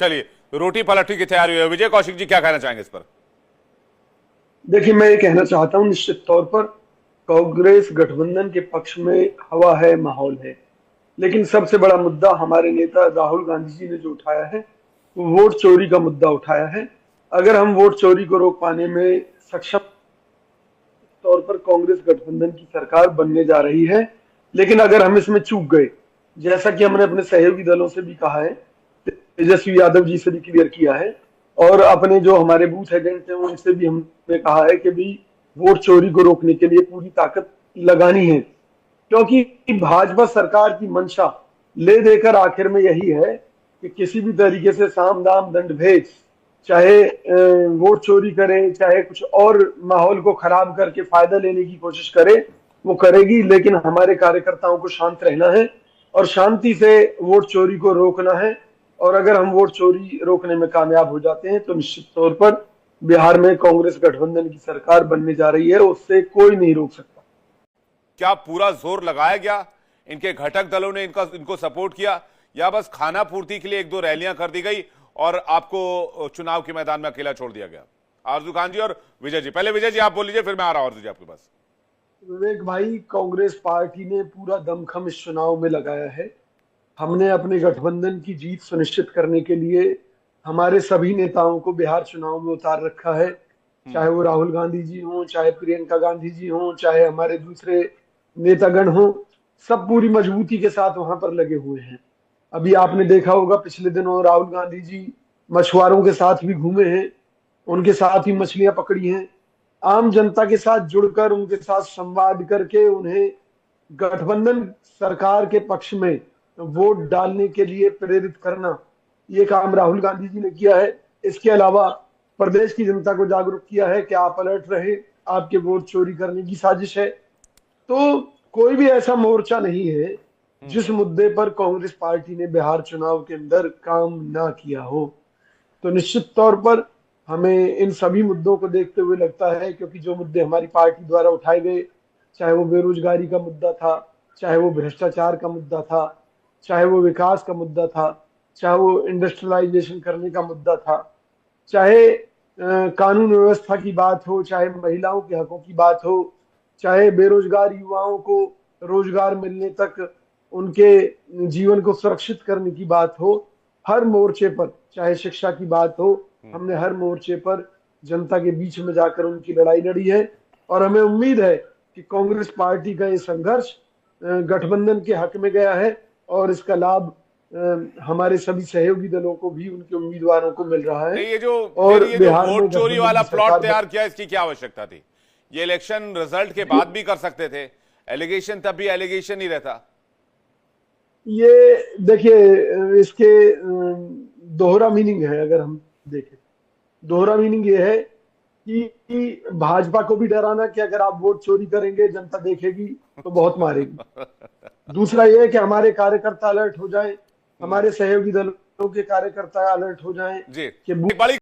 चलिए, रोटी पलटने की तैयारी हुई है। विजय कौशिक जी क्या कहना चाहेंगे इस पर? देखिए, मैं ये कहना चाहता हूँ, निश्चित तौर पर कांग्रेस गठबंधन के पक्ष में हवा है, माहौल है। लेकिन सबसे बड़ा मुद्दा हमारे नेता राहुल गांधी जी ने जो उठाया है, वो वोट चोरी का मुद्दा उठाया है। अगर हम वोट चोरी को रोक पाने में सक्षम तौर पर कांग्रेस गठबंधन की सरकार बनने जा रही है। लेकिन अगर हम इसमें चूक गए, जैसा कि हमने अपने सहयोगी दलों से भी कहा है, तेजस्वी यादव जी से भी क्लियर किया है, और अपने जो हमारे बूथ एजेंट हैं उनसे भी हमने कहा है कि भी वोट चोरी को रोकने के लिए पूरी ताकत लगानी है। क्योंकि भाजपा सरकार की मंशा ले देकर आखिर में यही है कि किसी भी तरीके से साम दाम दंड भेद, चाहे वोट चोरी करे, चाहे कुछ और माहौल को खराब करके फायदा लेने की कोशिश करे, वो करेगी। लेकिन हमारे कार्यकर्ताओं को शांत रहना है और शांति से वोट चोरी को रोकना है। और अगर हम वोट चोरी रोकने में कामयाब हो जाते हैं तो निश्चित तौर पर बिहार में कांग्रेस गठबंधन की सरकार बनने जा रही है, उससे कोई नहीं रोक सकता। क्या पूरा जोर लगाया गया, इनके घटक दलों ने इनको सपोर्ट किया, या बस खाना पूर्ति के लिए एक दो रैलियां कर दी गई और आपको चुनाव के मैदान में अकेला छोड़ दिया गया? आरजू खान जी और विजय जी, पहले विजय जी आप बोल लीजिए, फिर मैं आ रहा हूं आरजू जी आपके पास। विवेक भाई, कांग्रेस पार्टी ने पूरा दमखम इस चुनाव में लगाया है। हमने अपने गठबंधन की जीत सुनिश्चित करने के लिए हमारे सभी नेताओं को बिहार चुनाव में उतार रखा है। चाहे वो राहुल गांधी जी हों, चाहे प्रियंका गांधी जी हों, चाहे हमारे दूसरे नेतागण हों, सब पूरी मजबूती के साथ वहां पर लगे हुए हैं। अभी आपने देखा होगा, पिछले दिनों राहुल गांधी जी मछुआरों के साथ भी घूमे हैं, उनके साथ ही मछलियां पकड़ी हैं। आम जनता के साथ जुड़कर, उनके साथ संवाद करके उन्हें गठबंधन सरकार के पक्ष में वोट डालने के लिए प्रेरित करना, ये काम राहुल गांधी जी ने किया है। इसके अलावा प्रदेश की जनता को जागरूक किया है कि आप अलर्ट रहे, आपके वोट चोरी करने की साजिश है। तो कोई भी ऐसा मोर्चा नहीं है जिस मुद्दे पर कांग्रेस पार्टी ने बिहार चुनाव के अंदर काम ना किया हो। तो निश्चित तौर पर हमें इन सभी मुद्दों को देखते हुए लगता है, क्योंकि जो मुद्दे हमारी पार्टी द्वारा उठाए गए, चाहे वो बेरोजगारी का मुद्दा था, चाहे वो भ्रष्टाचार का मुद्दा था, चाहे वो विकास का मुद्दा था, चाहे वो इंडस्ट्रियलाइजेशन करने का मुद्दा था, चाहे कानून व्यवस्था की बात हो, चाहे महिलाओं के हकों की बात हो, चाहे बेरोजगार युवाओं को रोजगार मिलने तक उनके जीवन को सुरक्षित करने की बात हो, हर मोर्चे पर, चाहे शिक्षा की बात हो, हमने हर मोर्चे पर जनता के बीच में जाकर उनकी लड़ाई लड़ी है। और हमें उम्मीद है कि कांग्रेस पार्टी का ये संघर्ष गठबंधन के हक में गया है और इसका लाभ हमारे सभी सहयोगी दलों को भी, उनके उम्मीदवारों को मिल रहा है। नहीं, और ये जो बिहार में वोट चोरी गठबंधन वाला की प्लॉट सरकार तैयार किया, इसकी क्या आवश्यकता थी? ये इलेक्शन रिजल्ट के बाद भी कर सकते थे। एलिगेशन तब भी एलिगेशन ही रहता। ये देखिए, इसके दोहरा मीनिंग है। अगर हम देखें, दोहरा मीनिंग ये है कि भाजपा को भी डराना कि अगर आप वोट चोरी करेंगे जनता देखेगी तो बहुत मारेगी। दूसरा ये है कि हमारे कार्यकर्ता अलर्ट हो जाएं, हमारे सहयोगी दलों के कार्यकर्ता अलर्ट हो जाएं जी, कि एक बड़ी